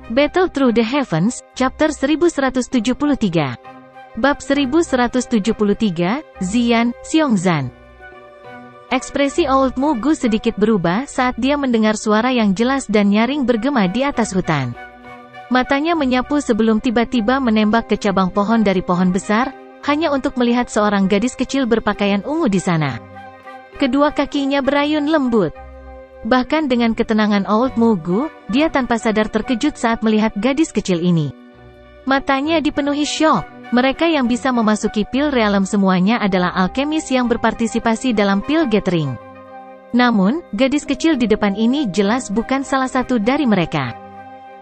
Battle Through the Heavens, Chapter 1173. Bab 1173, Xian, Xiongzan. Ekspresi Old Mu Gu sedikit berubah saat dia mendengar suara yang jelas dan nyaring bergema di atas hutan. Matanya menyapu sebelum tiba-tiba menembak ke cabang pohon dari pohon besar, hanya untuk melihat seorang gadis kecil berpakaian ungu di sana. Kedua kakinya berayun lembut. Bahkan dengan ketenangan Old Mu Gu, dia tanpa sadar terkejut saat melihat gadis kecil ini. Matanya dipenuhi syok. Mereka yang bisa memasuki Pil Realm semuanya adalah alkemis yang berpartisipasi dalam Pil Gathering. Namun, gadis kecil di depan ini jelas bukan salah satu dari mereka.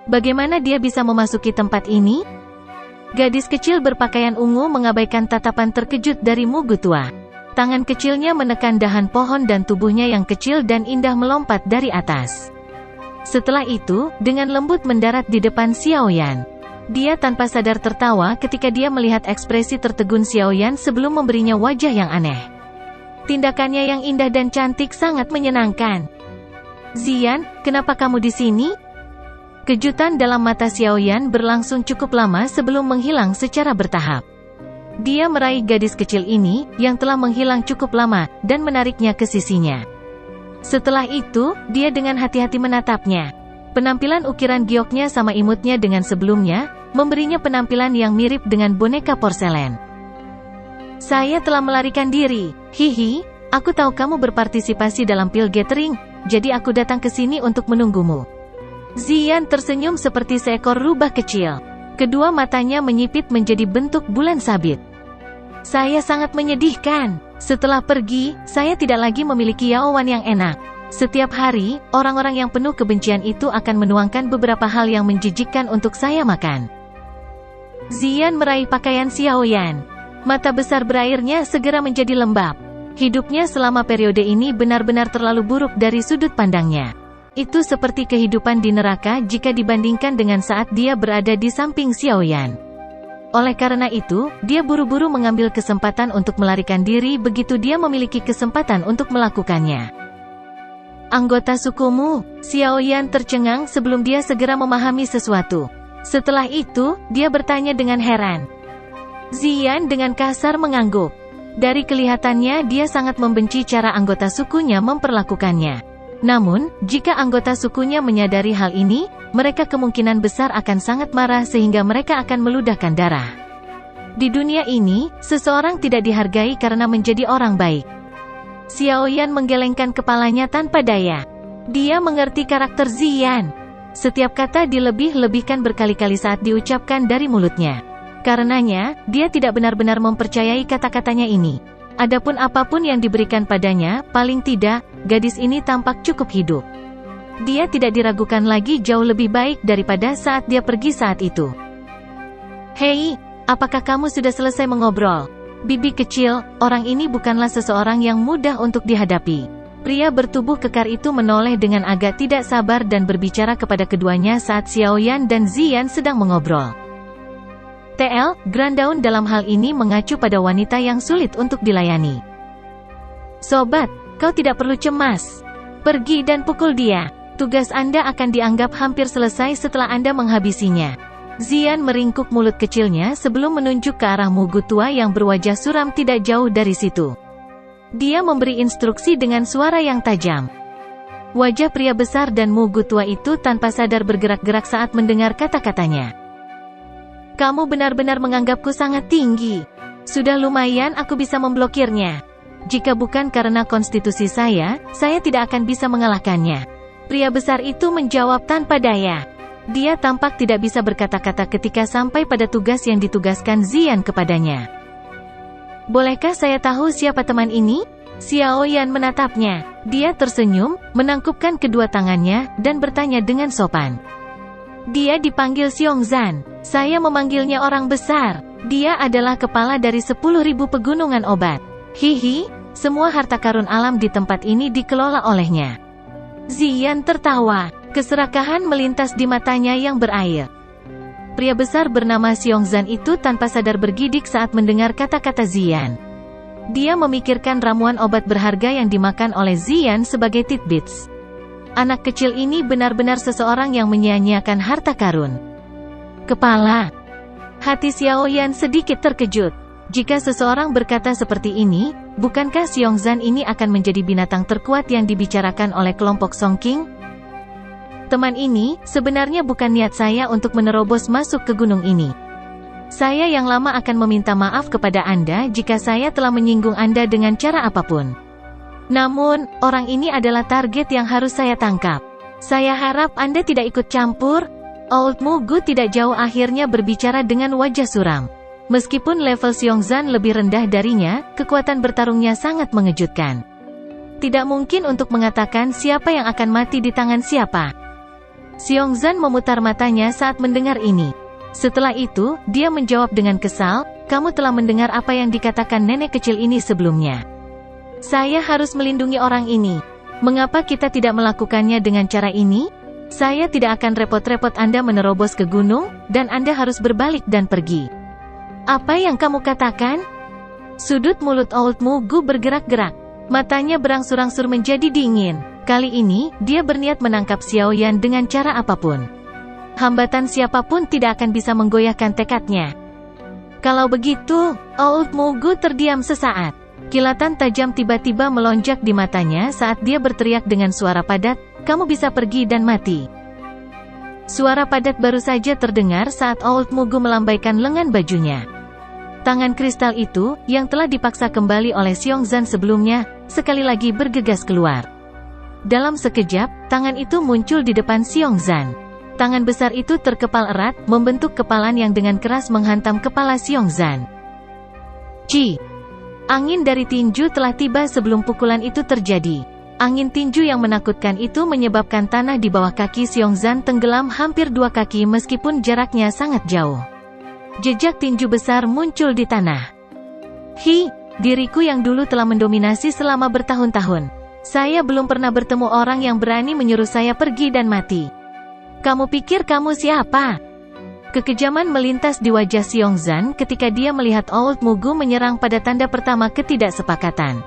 Bagaimana dia bisa memasuki tempat ini? Gadis kecil berpakaian ungu mengabaikan tatapan terkejut dari Mu Gu tua. Tangan kecilnya menekan dahan pohon dan tubuhnya yang kecil dan indah melompat dari atas. Setelah itu, dengan lembut mendarat di depan Xiaoyan. Dia tanpa sadar tertawa ketika dia melihat ekspresi tertegun Xiaoyan sebelum memberinya wajah yang aneh. Tindakannya yang indah dan cantik sangat menyenangkan. "Xian, kenapa kamu di sini?" Kejutan dalam mata Xiaoyan berlangsung cukup lama sebelum menghilang secara bertahap. Dia meraih gadis kecil ini, yang telah menghilang cukup lama, dan menariknya ke sisinya. Setelah itu, dia dengan hati-hati menatapnya. Penampilan ukiran gioknya sama imutnya dengan sebelumnya, memberinya penampilan yang mirip dengan boneka porselen. "Saya telah melarikan diri. Hihi, aku tahu kamu berpartisipasi dalam Pil Gathering, jadi aku datang ke sini untuk menunggumu." Xian tersenyum seperti seekor rubah kecil. Kedua matanya menyipit menjadi bentuk bulan sabit. "Saya sangat menyedihkan. Setelah pergi, saya tidak lagi memiliki yaowan yang enak. Setiap hari, orang-orang yang penuh kebencian itu akan menuangkan beberapa hal yang menjijikkan untuk saya makan." Xian meraih pakaian Xiaoyan. Mata besar berairnya segera menjadi lembab. Hidupnya selama periode ini benar-benar terlalu buruk dari sudut pandangnya. Itu seperti kehidupan di neraka jika dibandingkan dengan saat dia berada di samping Xiaoyan. Oleh karena itu, dia buru-buru mengambil kesempatan untuk melarikan diri begitu dia memiliki kesempatan untuk melakukannya. "Anggota sukumu?" Xiaoyan tercengang sebelum dia segera memahami sesuatu. Setelah itu, dia bertanya dengan heran. Xian dengan kasar mengangguk. Dari kelihatannya dia sangat membenci cara anggota sukunya memperlakukannya. Namun, jika anggota sukunya menyadari hal ini, mereka kemungkinan besar akan sangat marah sehingga mereka akan meludahkan darah. Di dunia ini, seseorang tidak dihargai karena menjadi orang baik. Xiaoyan menggelengkan kepalanya tanpa daya. Dia mengerti karakter Xian. Setiap kata dilebih-lebihkan berkali-kali saat diucapkan dari mulutnya. Karenanya, dia tidak benar-benar mempercayai kata-katanya ini. Adapun apapun yang diberikan padanya, paling tidak, gadis ini tampak cukup hidup. Dia tidak diragukan lagi jauh lebih baik daripada saat dia pergi saat itu. "Hei, apakah kamu sudah selesai mengobrol? Bibi kecil, orang ini bukanlah seseorang yang mudah untuk dihadapi." Pria bertubuh kekar itu menoleh dengan agak tidak sabar dan berbicara kepada keduanya saat Xiaoyan dan Xian sedang mengobrol. TL, Grand Dawn dalam hal ini mengacu pada wanita yang sulit untuk dilayani. "Sobat, kau tidak perlu cemas. Pergi dan pukul dia. Tugas Anda akan dianggap hampir selesai setelah Anda menghabisinya." Xian meringkuk mulut kecilnya sebelum menunjuk ke arah Mu Gu tua yang berwajah suram tidak jauh dari situ. Dia memberi instruksi dengan suara yang tajam. Wajah pria besar dan Mu Gu tua itu tanpa sadar bergerak-gerak saat mendengar kata-katanya. "Kamu benar-benar menganggapku sangat tinggi. Sudah lumayan aku bisa memblokirnya. Jika bukan karena konstitusi saya tidak akan bisa mengalahkannya." Pria besar itu menjawab tanpa daya. Dia tampak tidak bisa berkata-kata ketika sampai pada tugas yang ditugaskan Xian kepadanya. "Bolehkah saya tahu siapa teman ini?" Xiaoyan menatapnya. Dia tersenyum, menangkupkan kedua tangannya, dan bertanya dengan sopan. "Dia dipanggil Xiongzan. Saya memanggilnya orang besar. Dia adalah kepala dari 10.000 pegunungan obat. Hihi, semua harta karun alam di tempat ini dikelola olehnya." Xian tertawa. Keserakahan melintas di matanya yang berair. Pria besar bernama Xiongzan itu tanpa sadar bergidik saat mendengar kata-kata Xian. Dia memikirkan ramuan obat berharga yang dimakan oleh Xian sebagai tidbits. Anak kecil ini benar-benar seseorang yang menyia-nyiakan harta karun. Kepala. Hati Xiaoyan sedikit terkejut. Jika seseorang berkata seperti ini, bukankah Xiongzan ini akan menjadi binatang terkuat yang dibicarakan oleh kelompok Songqing? Teman ini, sebenarnya bukan niat saya untuk menerobos masuk ke gunung ini. Saya yang lama akan meminta maaf kepada Anda jika saya telah menyinggung Anda dengan cara apapun. Namun, orang ini adalah target yang harus saya tangkap. Saya harap Anda tidak ikut campur. Old Mugu tidak jauh akhirnya berbicara dengan wajah suram. Meskipun level Xiongzan lebih rendah darinya, kekuatan bertarungnya sangat mengejutkan. Tidak mungkin untuk mengatakan siapa yang akan mati di tangan siapa. Xiongzan memutar matanya saat mendengar ini. Setelah itu, dia menjawab dengan kesal, "Kamu telah mendengar apa yang dikatakan nenek kecil ini sebelumnya. Saya harus melindungi orang ini. Mengapa kita tidak melakukannya dengan cara ini? Saya tidak akan repot-repot Anda menerobos ke gunung, dan Anda harus berbalik dan pergi." "Apa yang kamu katakan?" Sudut mulut Old Mugu bergerak-gerak. Matanya berangsur-angsur menjadi dingin. Kali ini, dia berniat menangkap Xiaoyan dengan cara apapun. Hambatan siapapun tidak akan bisa menggoyahkan tekadnya. Kalau begitu, Old Mugu terdiam sesaat. Kilatan tajam tiba-tiba melonjak di matanya saat dia berteriak dengan suara padat, "Kamu bisa pergi dan mati." Suara padat baru saja terdengar saat Old Mugu melambaikan lengan bajunya. Tangan kristal itu, yang telah dipaksa kembali oleh Xiongzan sebelumnya, sekali lagi bergegas keluar. Dalam sekejap, tangan itu muncul di depan Xiongzan. Tangan besar itu terkepal erat, membentuk kepalan yang dengan keras menghantam kepala Xiongzan. Ci! Angin dari tinju telah tiba sebelum pukulan itu terjadi. Angin tinju yang menakutkan itu menyebabkan tanah di bawah kaki Xiongzan tenggelam hampir 2 kaki meskipun jaraknya sangat jauh. Jejak tinju besar muncul di tanah. "Hi, diriku yang dulu telah mendominasi selama bertahun-tahun. Saya belum pernah bertemu orang yang berani menyuruh saya pergi dan mati. Kamu pikir kamu siapa?" Kekejaman melintas di wajah Xiongzan ketika dia melihat Old Mugu menyerang pada tanda pertama ketidaksepakatan.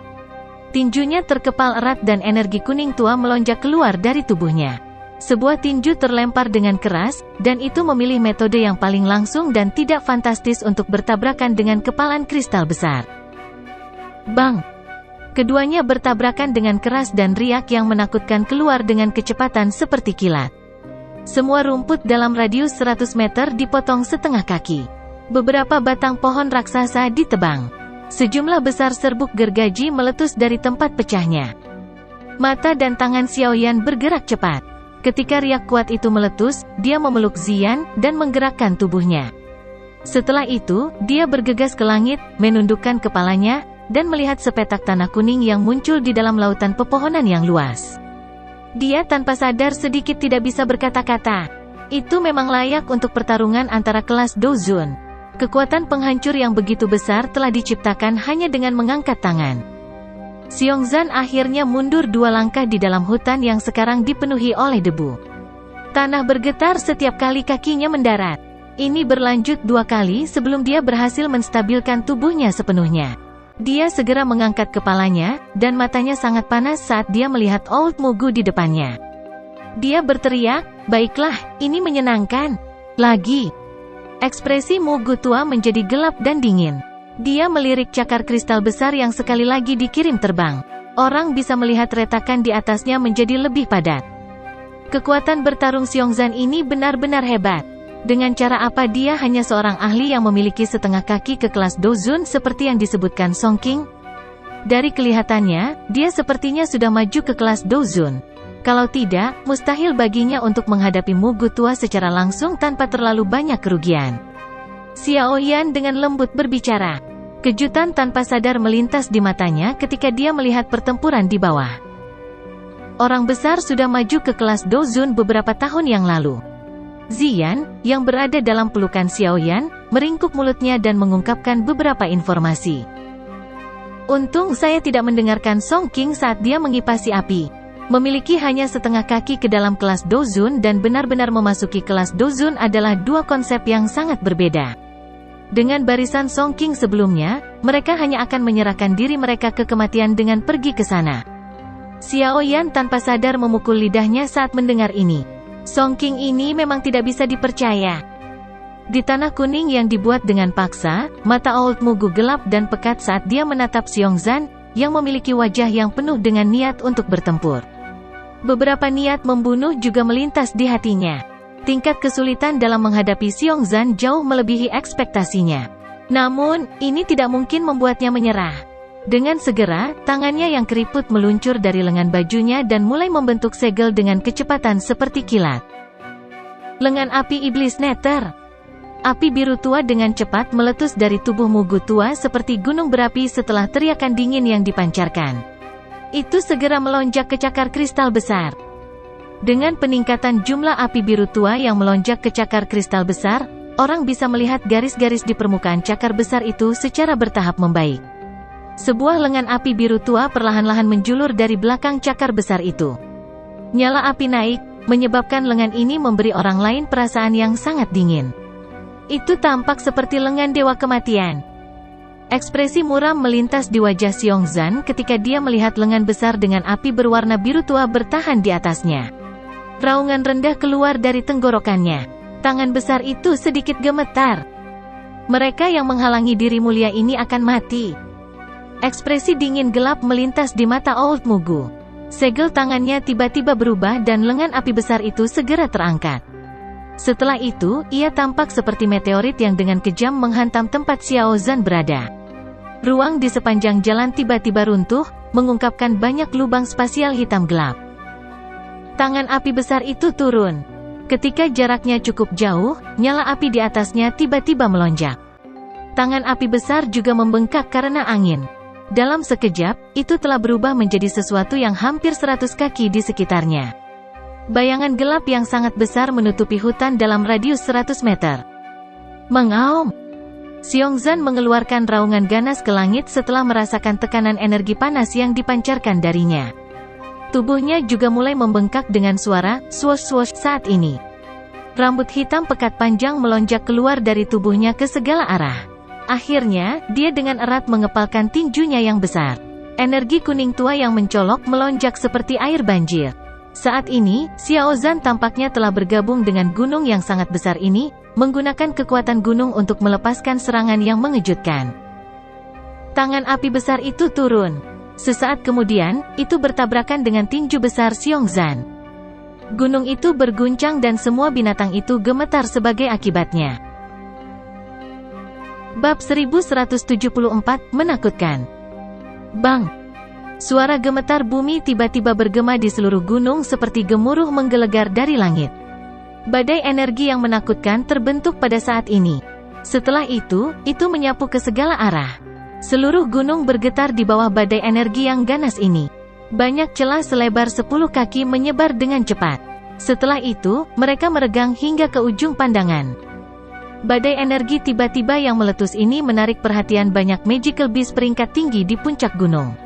Tinjunya terkepal erat dan energi kuning tua melonjak keluar dari tubuhnya. Sebuah tinju terlempar dengan keras, dan itu memilih metode yang paling langsung dan tidak fantastis untuk bertabrakan dengan kepalan kristal besar. Bang! Keduanya bertabrakan dengan keras dan riak yang menakutkan keluar dengan kecepatan seperti kilat. Semua rumput dalam radius 100 meter dipotong setengah kaki. Beberapa batang pohon raksasa ditebang. Sejumlah besar serbuk gergaji meletus dari tempat pecahnya. Mata dan tangan Xiaoyan bergerak cepat. Ketika riak kuat itu meletus, dia memeluk Ziyan, dan menggerakkan tubuhnya. Setelah itu, dia bergegas ke langit, menundukkan kepalanya, dan melihat sepetak tanah kuning yang muncul di dalam lautan pepohonan yang luas. Dia tanpa sadar sedikit tidak bisa berkata-kata. Itu memang layak untuk pertarungan antara kelas Dozun. Kekuatan penghancur yang begitu besar telah diciptakan hanya dengan mengangkat tangan. Xiongzan akhirnya mundur 2 langkah di dalam hutan yang sekarang dipenuhi oleh debu. Tanah bergetar setiap kali kakinya mendarat. Ini berlanjut 2 kali sebelum dia berhasil menstabilkan tubuhnya sepenuhnya. Dia segera mengangkat kepalanya, dan matanya sangat panas saat dia melihat Old Mugu di depannya. Dia berteriak, "Baiklah, ini menyenangkan." Lagi. Ekspresi Mugu tua menjadi gelap dan dingin. Dia melirik cakar kristal besar yang sekali lagi dikirim terbang. Orang bisa melihat retakan di atasnya menjadi lebih padat. Kekuatan bertarung Xiongzan ini benar-benar hebat. Dengan cara apa dia hanya seorang ahli yang memiliki setengah kaki ke kelas Dozun seperti yang disebutkan Songqing? Dari kelihatannya, dia sepertinya sudah maju ke kelas Dozun. Kalau tidak, mustahil baginya untuk menghadapi Mugu tua secara langsung tanpa terlalu banyak kerugian. Xiaoyan dengan lembut berbicara. Kejutan tanpa sadar melintas di matanya ketika dia melihat pertempuran di bawah. Orang besar sudah maju ke kelas Dozun beberapa tahun yang lalu. Ziyan, yang berada dalam pelukan Xiaoyan, meringkuk mulutnya dan mengungkapkan beberapa informasi. "Untung saya tidak mendengarkan Songqing saat dia mengipasi api. Memiliki hanya setengah kaki ke dalam kelas Dozun dan benar-benar memasuki kelas Dozun adalah 2 konsep yang sangat berbeda. Dengan barisan Songqing sebelumnya, mereka hanya akan menyerahkan diri mereka ke kematian dengan pergi ke sana. Xiao Yan tanpa sadar memukul lidahnya saat mendengar ini. Song Qing ini memang tidak bisa dipercaya. Di tanah kuning yang dibuat dengan paksa, mata Old Mugu gelap dan pekat saat dia menatap Xiongzan, yang memiliki wajah yang penuh dengan niat untuk bertempur. Beberapa niat membunuh juga melintas di hatinya. Tingkat kesulitan dalam menghadapi Xiongzan jauh melebihi ekspektasinya. Namun, ini tidak mungkin membuatnya menyerah. Dengan segera, tangannya yang keriput meluncur dari lengan bajunya dan mulai membentuk segel dengan kecepatan seperti kilat. Lengan api iblis neter. Api biru tua dengan cepat meletus dari tubuh Mugu tua seperti gunung berapi setelah teriakan dingin yang dipancarkan. Itu segera melonjak ke cakar kristal besar. Dengan peningkatan jumlah api biru tua yang melonjak ke cakar kristal besar, orang bisa melihat garis-garis di permukaan cakar besar itu secara bertahap membaik. Sebuah lengan api biru tua perlahan-lahan menjulur dari belakang cakar besar itu. Nyala api naik, menyebabkan lengan ini memberi orang lain perasaan yang sangat dingin. Itu tampak seperti lengan dewa kematian. Ekspresi muram melintas di wajah Xiongzan ketika dia melihat lengan besar dengan api berwarna biru tua bertahan di atasnya. Raungan rendah keluar dari tenggorokannya. Tangan besar itu sedikit gemetar. Mereka yang menghalangi diri mulia ini akan mati. Ekspresi dingin gelap melintas di mata Old Mugu. Segel tangannya tiba-tiba berubah dan lengan api besar itu segera terangkat. Setelah itu, ia tampak seperti meteorit yang dengan kejam menghantam tempat Xiaozan berada. Ruang di sepanjang jalan tiba-tiba runtuh, mengungkapkan banyak lubang spasial hitam gelap. Tangan api besar itu turun. Ketika jaraknya cukup jauh, nyala api di atasnya tiba-tiba melonjak. Tangan api besar juga membengkak karena angin. Dalam sekejap, itu telah berubah menjadi sesuatu yang hampir 100 kaki di sekitarnya. Bayangan gelap yang sangat besar menutupi hutan dalam radius 100 meter. Mengaum. Xiongzan mengeluarkan raungan ganas ke langit setelah merasakan tekanan energi panas yang dipancarkan darinya. Tubuhnya juga mulai membengkak dengan suara swoosh-swoosh saat ini. Rambut hitam pekat panjang melonjak keluar dari tubuhnya ke segala arah. Akhirnya, dia dengan erat mengepalkan tinjunya yang besar. Energi kuning tua yang mencolok melonjak seperti air banjir. Saat ini, Xiaozan tampaknya telah bergabung dengan gunung yang sangat besar ini, menggunakan kekuatan gunung untuk melepaskan serangan yang mengejutkan. Tangan api besar itu turun. Sesaat kemudian, itu bertabrakan dengan tinju besar Xiongzan. Gunung itu berguncang dan semua binatang itu gemetar sebagai akibatnya. Bab 1174, menakutkan. Bang! Suara gemetar bumi tiba-tiba bergema di seluruh gunung seperti gemuruh menggelegar dari langit. Badai energi yang menakutkan terbentuk pada saat ini. Setelah itu menyapu ke segala arah. Seluruh gunung bergetar di bawah badai energi yang ganas ini. Banyak celah selebar 10 kaki menyebar dengan cepat. Setelah itu, mereka meregang hingga ke ujung pandangan. Badai energi tiba-tiba yang meletus ini menarik perhatian banyak magical beast peringkat tinggi di puncak gunung.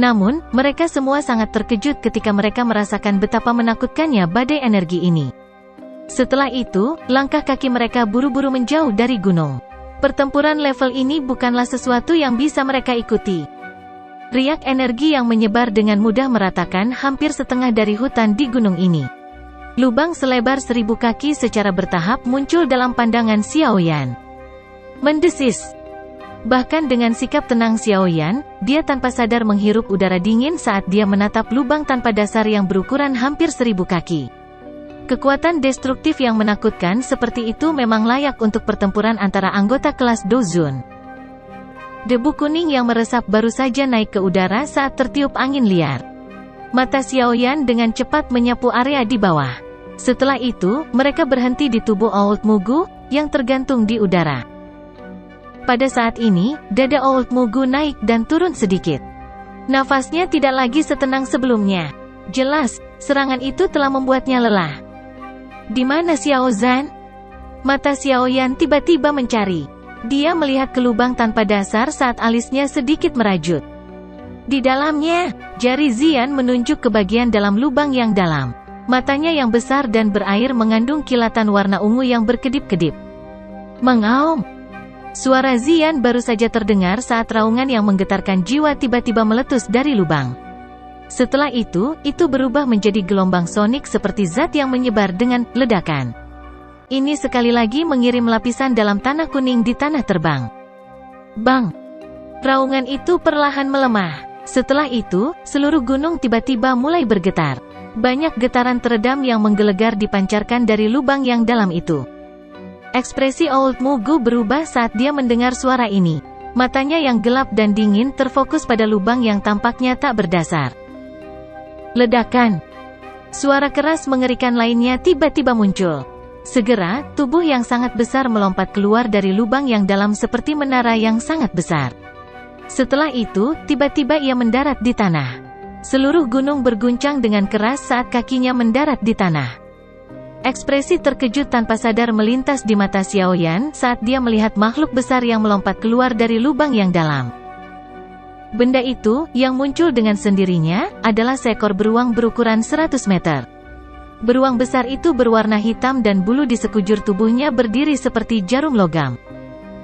Namun, mereka semua sangat terkejut ketika mereka merasakan betapa menakutkannya badai energi ini. Setelah itu, langkah kaki mereka buru-buru menjauh dari gunung. Pertempuran level ini bukanlah sesuatu yang bisa mereka ikuti. Riak energi yang menyebar dengan mudah meratakan hampir setengah dari hutan di gunung ini. Lubang selebar 1000 kaki secara bertahap muncul dalam pandangan Xiaoyan. Mendesis. Bahkan dengan sikap tenang Xiaoyan, dia tanpa sadar menghirup udara dingin saat dia menatap lubang tanpa dasar yang berukuran hampir 1000 kaki. Kekuatan destruktif yang menakutkan seperti itu memang layak untuk pertempuran antara anggota kelas Dozun. Debu kuning yang meresap baru saja naik ke udara saat tertiup angin liar. Mata Xiaoyan dengan cepat menyapu area di bawah. Setelah itu, mereka berhenti di tubuh Old Mugu, yang tergantung di udara. Pada saat ini, dada Old Mugu naik dan turun sedikit. Nafasnya tidak lagi setenang sebelumnya. Jelas, serangan itu telah membuatnya lelah. Di mana Xiaozan? Mata Xiaoyan tiba-tiba mencari. Dia melihat ke lubang tanpa dasar saat alisnya sedikit merajut. Di dalamnya, jari Zian menunjuk ke bagian dalam lubang yang dalam. Matanya yang besar dan berair mengandung kilatan warna ungu yang berkedip-kedip. Mengaum. Suara Zian baru saja terdengar saat raungan yang menggetarkan jiwa tiba-tiba meletus dari lubang. Setelah itu berubah menjadi gelombang sonik seperti zat yang menyebar dengan ledakan. Ini sekali lagi mengirim lapisan dalam tanah kuning di tanah terbang. Bang! Raungan itu perlahan melemah. Setelah itu, seluruh gunung tiba-tiba mulai bergetar. Banyak getaran teredam yang menggelegar dipancarkan dari lubang yang dalam itu. Ekspresi Old Mugu berubah saat dia mendengar suara ini. Matanya yang gelap dan dingin terfokus pada lubang yang tampaknya tak berdasar. Ledakan. Suara keras mengerikan lainnya tiba-tiba muncul. Segera, tubuh yang sangat besar melompat keluar dari lubang yang dalam seperti menara yang sangat besar. Setelah itu, tiba-tiba ia mendarat di tanah. Seluruh gunung berguncang dengan keras saat kakinya mendarat di tanah. Ekspresi terkejut tanpa sadar melintas di mata Xiaoyan saat dia melihat makhluk besar yang melompat keluar dari lubang yang dalam. Benda itu, yang muncul dengan sendirinya, adalah seekor beruang berukuran 100 meter. Beruang besar itu berwarna hitam dan bulu di sekujur tubuhnya berdiri seperti jarum logam.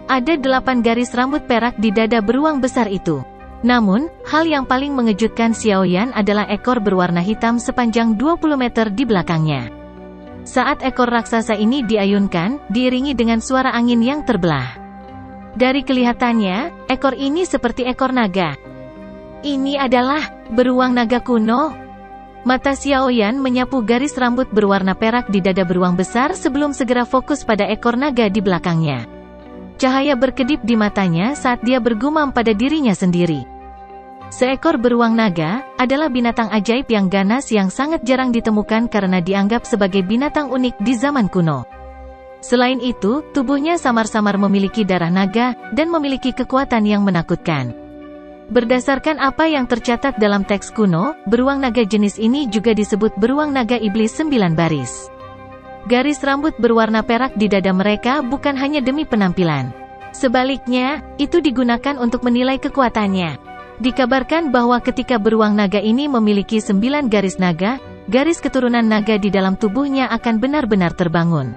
Ada 8 garis rambut perak di dada beruang besar itu. Namun, hal yang paling mengejutkan Xiaoyan adalah ekor berwarna hitam sepanjang 20 meter di belakangnya. Saat ekor raksasa ini diayunkan, diiringi dengan suara angin yang terbelah. Dari kelihatannya, ekor ini seperti ekor naga. Ini adalah beruang naga kuno. Mata Xiaoyan menyapu garis rambut berwarna perak di dada beruang besar sebelum segera fokus pada ekor naga di belakangnya. Cahaya berkedip di matanya saat dia bergumam pada dirinya sendiri. Seekor beruang naga adalah binatang ajaib yang ganas yang sangat jarang ditemukan karena dianggap sebagai binatang unik di zaman kuno. Selain itu, tubuhnya samar-samar memiliki darah naga dan memiliki kekuatan yang menakutkan. Berdasarkan apa yang tercatat dalam teks kuno, beruang naga jenis ini juga disebut beruang naga iblis 9 baris. Garis rambut berwarna perak di dada mereka bukan hanya demi penampilan. Sebaliknya, itu digunakan untuk menilai kekuatannya. Dikabarkan bahwa ketika beruang naga ini memiliki 9 garis naga, garis keturunan naga di dalam tubuhnya akan benar-benar terbangun.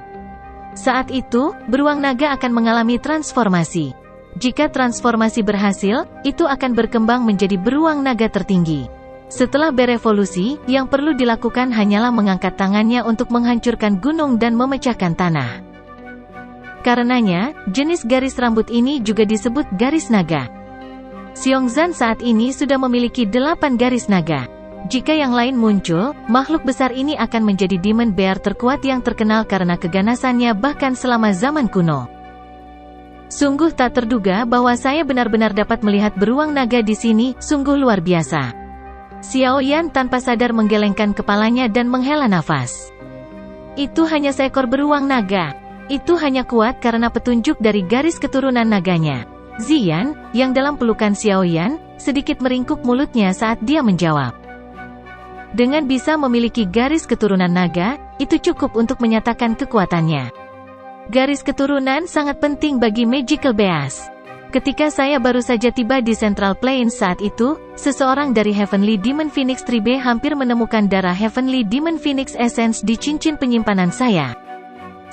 Saat itu, beruang naga akan mengalami transformasi. Jika transformasi berhasil, itu akan berkembang menjadi beruang naga tertinggi. Setelah berevolusi, yang perlu dilakukan hanyalah mengangkat tangannya untuk menghancurkan gunung dan memecahkan tanah. Karenanya, jenis garis rambut ini juga disebut garis naga. Xiongzan saat ini sudah memiliki 8 garis naga. Jika yang lain muncul, makhluk besar ini akan menjadi Demon Bear terkuat yang terkenal karena keganasannya bahkan selama zaman kuno. Sungguh tak terduga bahwa saya benar-benar dapat melihat beruang naga di sini, sungguh luar biasa. Xiaoyan tanpa sadar menggelengkan kepalanya dan menghela nafas. Itu hanya seekor beruang naga. Itu hanya kuat karena petunjuk dari garis keturunan naganya. Ziyan, yang dalam pelukan Xiaoyan, sedikit meringkuk mulutnya saat dia menjawab. Dengan bisa memiliki garis keturunan naga, itu cukup untuk menyatakan kekuatannya. Garis keturunan sangat penting bagi Magical Beast. Ketika saya baru saja tiba di Central Plains saat itu, seseorang dari Heavenly Demon Phoenix Tribe hampir menemukan darah Heavenly Demon Phoenix Essence di cincin penyimpanan saya.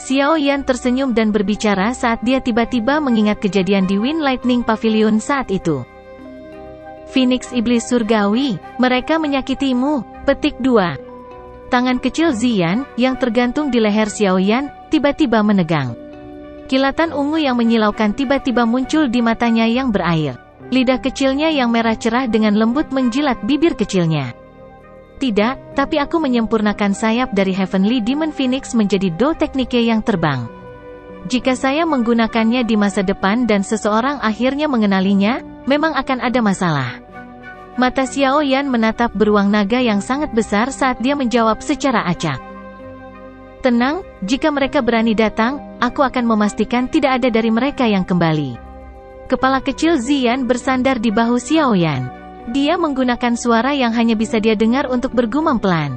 Xiaoyan tersenyum dan berbicara saat dia tiba-tiba mengingat kejadian di Wind Lightning Pavilion saat itu. Phoenix Iblis Surgawi, mereka menyakitimu. Petik 2. Tangan kecil Ziyan, yang tergantung di leher Xiaoyan, tiba-tiba menegang. Kilatan ungu yang menyilaukan tiba-tiba muncul di matanya yang berair. Lidah kecilnya yang merah cerah dengan lembut menjilat bibir kecilnya. Tidak, tapi aku menyempurnakan sayap dari Heavenly Demon Phoenix menjadi Do Teknike yang terbang. Jika saya menggunakannya di masa depan dan seseorang akhirnya mengenalinya, memang akan ada masalah. Mata Xiaoyan menatap beruang naga yang sangat besar saat dia menjawab secara acak. Tenang, jika mereka berani datang, aku akan memastikan tidak ada dari mereka yang kembali. Kepala kecil Ziyan bersandar di bahu Xiaoyan. Dia menggunakan suara yang hanya bisa dia dengar untuk bergumam pelan.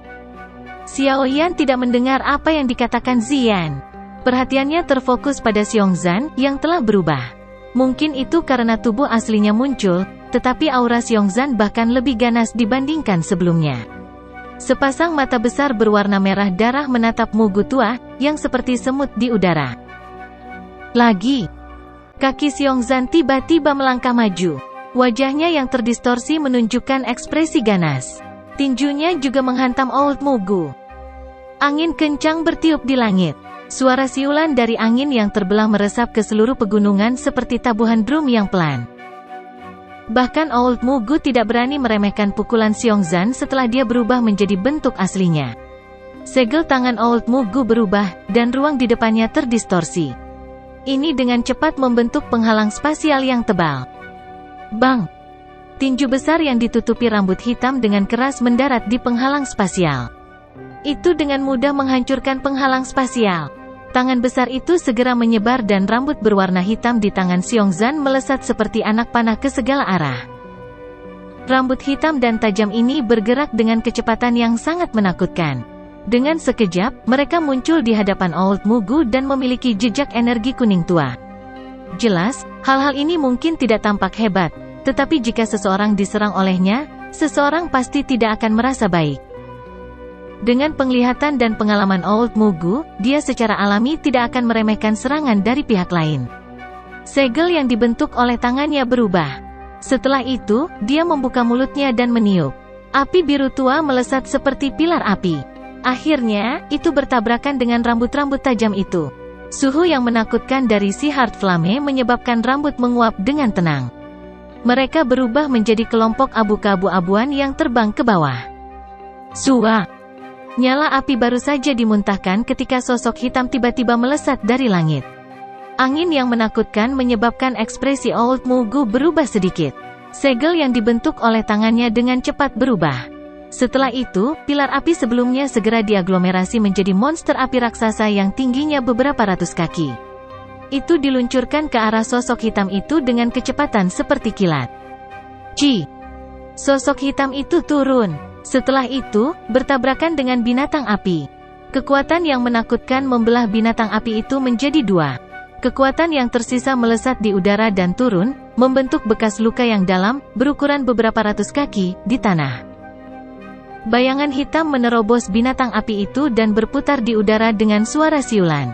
Xiaoyan tidak mendengar apa yang dikatakan Ziyan. Perhatiannya terfokus pada Xiongzan yang telah berubah. Mungkin itu karena tubuh aslinya muncul, tetapi aura Xiongzan bahkan lebih ganas dibandingkan sebelumnya. Sepasang mata besar berwarna merah darah menatap Mugu tua, yang seperti semut di udara. Lagi. Kaki Xiongzan tiba-tiba melangkah maju. Wajahnya yang terdistorsi menunjukkan ekspresi ganas. Tinjunya juga menghantam Old Mugu. Angin kencang bertiup di langit. Suara siulan dari angin yang terbelah meresap ke seluruh pegunungan seperti tabuhan drum yang pelan. Bahkan Old Mugu tidak berani meremehkan pukulan Xiongzan setelah dia berubah menjadi bentuk aslinya. Segel tangan Old Mugu berubah, dan ruang di depannya terdistorsi. Ini dengan cepat membentuk penghalang spasial yang tebal. Bang! Tinju besar yang ditutupi rambut hitam dengan keras mendarat di penghalang spasial. Itu dengan mudah menghancurkan penghalang spasial. Tangan besar itu segera menyebar dan rambut berwarna hitam di tangan Xiongzan melesat seperti anak panah ke segala arah. Rambut hitam dan tajam ini bergerak dengan kecepatan yang sangat menakutkan. Dengan sekejap, mereka muncul di hadapan Old Mugu dan memiliki jejak energi kuning tua. Jelas, hal-hal ini mungkin tidak tampak hebat, tetapi jika seseorang diserang olehnya, seseorang pasti tidak akan merasa baik. Dengan penglihatan dan pengalaman Old Mugu, dia secara alami tidak akan meremehkan serangan dari pihak lain. Segel yang dibentuk oleh tangannya berubah. Setelah itu, dia membuka mulutnya dan meniup. Api biru tua melesat seperti pilar api. Akhirnya, itu bertabrakan dengan rambut-rambut tajam itu. Suhu yang menakutkan dari si Heart Flame menyebabkan rambut menguap dengan tenang. Mereka berubah menjadi kelompok abu keabu-abuan yang terbang ke bawah. Sua! Nyala api baru saja dimuntahkan ketika sosok hitam tiba-tiba melesat dari langit. Angin yang menakutkan menyebabkan ekspresi Old Mugu berubah sedikit. Segel yang dibentuk oleh tangannya dengan cepat berubah. Setelah itu, pilar api sebelumnya segera diaglomerasi menjadi monster api raksasa yang tingginya beberapa ratus kaki. Itu diluncurkan ke arah sosok hitam itu dengan kecepatan seperti kilat. Ci! Sosok hitam itu turun. Setelah itu, bertabrakan dengan binatang api. Kekuatan yang menakutkan membelah binatang api itu menjadi dua. Kekuatan yang tersisa melesat di udara dan turun, membentuk bekas luka yang dalam, berukuran beberapa ratus kaki, di tanah. Bayangan hitam menerobos binatang api itu dan berputar di udara dengan suara siulan.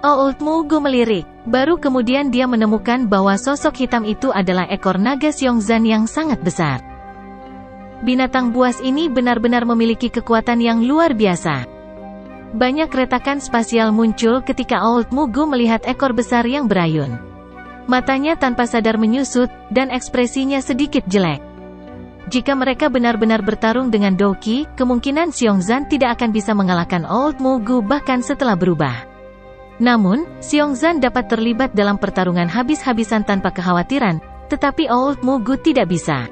Old Mugu melirik. Baru kemudian dia menemukan bahwa sosok hitam itu adalah ekor naga Xiongzan yang sangat besar. Binatang buas ini benar-benar memiliki kekuatan yang luar biasa. Banyak retakan spasial muncul ketika Old Mugu melihat ekor besar yang berayun. Matanya tanpa sadar menyusut, dan ekspresinya sedikit jelek. Jika mereka benar-benar bertarung dengan Doki, kemungkinan Xiongzan tidak akan bisa mengalahkan Old Mugu bahkan setelah berubah. Namun, Xiongzan dapat terlibat dalam pertarungan habis-habisan tanpa kekhawatiran, tetapi Old Mugu tidak bisa.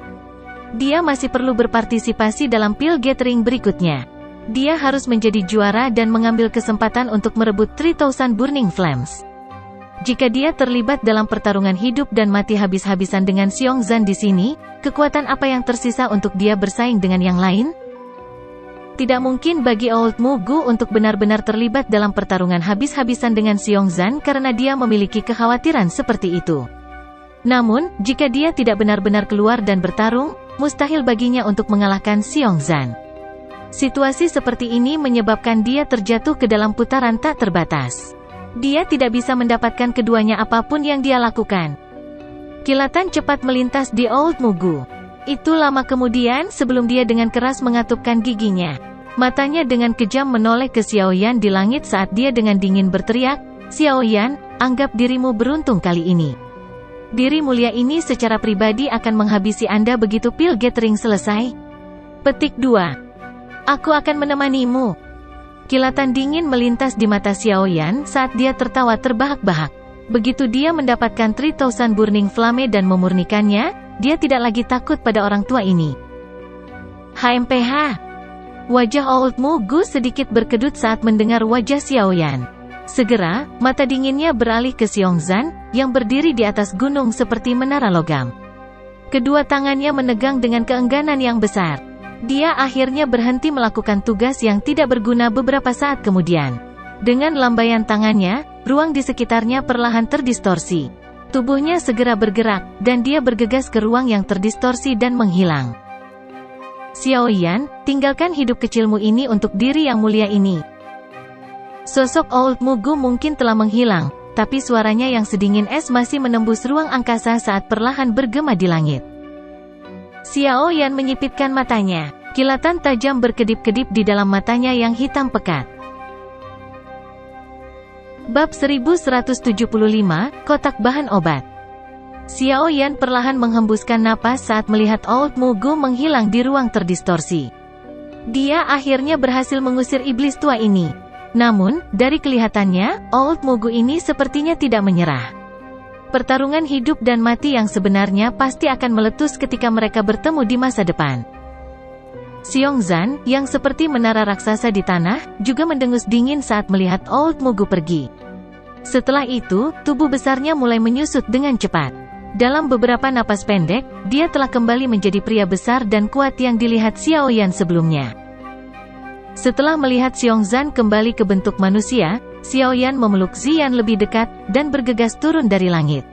Dia masih perlu berpartisipasi dalam Pil Gathering berikutnya. Dia harus menjadi juara dan mengambil kesempatan untuk merebut 3000 Burning Flames. Jika dia terlibat dalam pertarungan hidup dan mati habis-habisan dengan Xiongzan di sini, kekuatan apa yang tersisa untuk dia bersaing dengan yang lain? Tidak mungkin bagi Old Mugu untuk benar-benar terlibat dalam pertarungan habis-habisan dengan Xiongzan karena dia memiliki kekhawatiran seperti itu. Namun, jika dia tidak benar-benar keluar dan bertarung, mustahil baginya untuk mengalahkan Xiongzan. Situasi seperti ini menyebabkan dia terjatuh ke dalam putaran tak terbatas. Dia tidak bisa mendapatkan keduanya apapun yang dia lakukan. Kilatan cepat melintas di Old Mugu. Itu lama kemudian sebelum dia dengan keras mengatupkan giginya. Matanya dengan kejam menoleh ke Xiaoyan di langit saat dia dengan dingin berteriak, "Xiaoyan, anggap dirimu beruntung kali ini. Diri mulia ini secara pribadi akan menghabisi Anda begitu Pil Gathering selesai." Petik 2. Aku akan menemanimu. Kilatan dingin melintas di mata Xiaoyan saat dia tertawa terbahak-bahak. Begitu dia mendapatkan 3000 Burning Flame dan memurnikannya, dia tidak lagi takut pada orang tua ini. HMPH. Wajah Old Mugu sedikit berkedut saat mendengar wajah Xiaoyan. Segera, mata dinginnya beralih ke Xiongzan, yang berdiri di atas gunung seperti menara logam. Kedua tangannya menegang dengan keengganan yang besar. Dia akhirnya berhenti melakukan tugas yang tidak berguna beberapa saat kemudian. Dengan lambaian tangannya, ruang di sekitarnya perlahan terdistorsi. Tubuhnya segera bergerak, dan dia bergegas ke ruang yang terdistorsi dan menghilang. Xiaoyan, tinggalkan hidup kecilmu ini untuk diri yang mulia ini. Sosok Old Mugu mungkin telah menghilang, tapi suaranya yang sedingin es masih menembus ruang angkasa saat perlahan bergema di langit. Xiaoyan menyipitkan matanya. Kilatan tajam berkedip-kedip di dalam matanya yang hitam pekat. Bab 1175, Kotak Bahan Obat. Xiao Yan perlahan menghembuskan napas saat melihat Old Mugu menghilang di ruang terdistorsi. Dia akhirnya berhasil mengusir iblis tua ini. Namun, dari kelihatannya, Old Mugu ini sepertinya tidak menyerah. Pertarungan hidup dan mati yang sebenarnya pasti akan meletus ketika mereka bertemu di masa depan. Xiongzan, yang seperti menara raksasa di tanah, juga mendengus dingin saat melihat Old Mugu pergi. Setelah itu, tubuh besarnya mulai menyusut dengan cepat. Dalam beberapa napas pendek, dia telah kembali menjadi pria besar dan kuat yang dilihat Xiao Yan sebelumnya. Setelah melihat Xiongzan kembali ke bentuk manusia, Xiao Yan memeluk Ziyan lebih dekat, dan bergegas turun dari langit.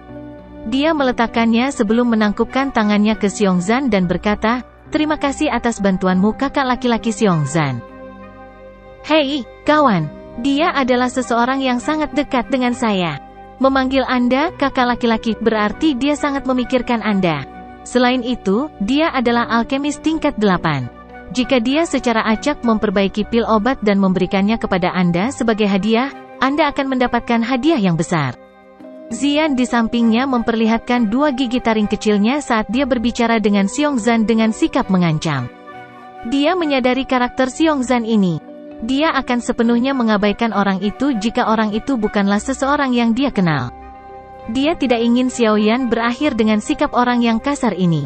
Dia meletakkannya sebelum menangkupkan tangannya ke Xiongzan dan berkata, "Terima kasih atas bantuanmu kakak laki-laki Xiongzan." "Hei, kawan, dia adalah seseorang yang sangat dekat dengan saya. Memanggil Anda kakak laki-laki berarti dia sangat memikirkan Anda. Selain itu, dia adalah alkemis tingkat 8. Jika dia secara acak memperbaiki pil obat dan memberikannya kepada Anda sebagai hadiah, Anda akan mendapatkan hadiah yang besar." Ziyan di sampingnya memperlihatkan dua gigi taring kecilnya saat dia berbicara dengan Xiongzan dengan sikap mengancam. Dia menyadari karakter Xiongzan ini. Dia akan sepenuhnya mengabaikan orang itu jika orang itu bukanlah seseorang yang dia kenal. Dia tidak ingin Xiao Yan berakhir dengan sikap orang yang kasar ini.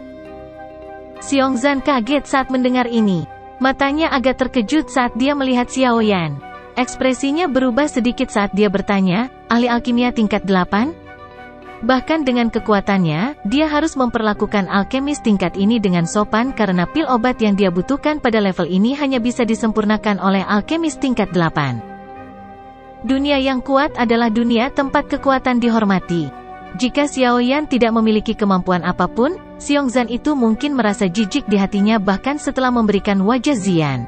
Xiongzan kaget saat mendengar ini. Matanya agak terkejut saat dia melihat Xiao Yan. Ekspresinya berubah sedikit saat dia bertanya, "Ahli alkimia tingkat 8? Bahkan dengan kekuatannya, dia harus memperlakukan alkemis tingkat ini dengan sopan karena pil obat yang dia butuhkan pada level ini hanya bisa disempurnakan oleh alkemis tingkat 8. Dunia yang kuat adalah dunia tempat kekuatan dihormati. Jika Xiao Yan tidak memiliki kemampuan apapun, Xiongzan itu mungkin merasa jijik di hatinya bahkan setelah memberikan wajah Ziyan.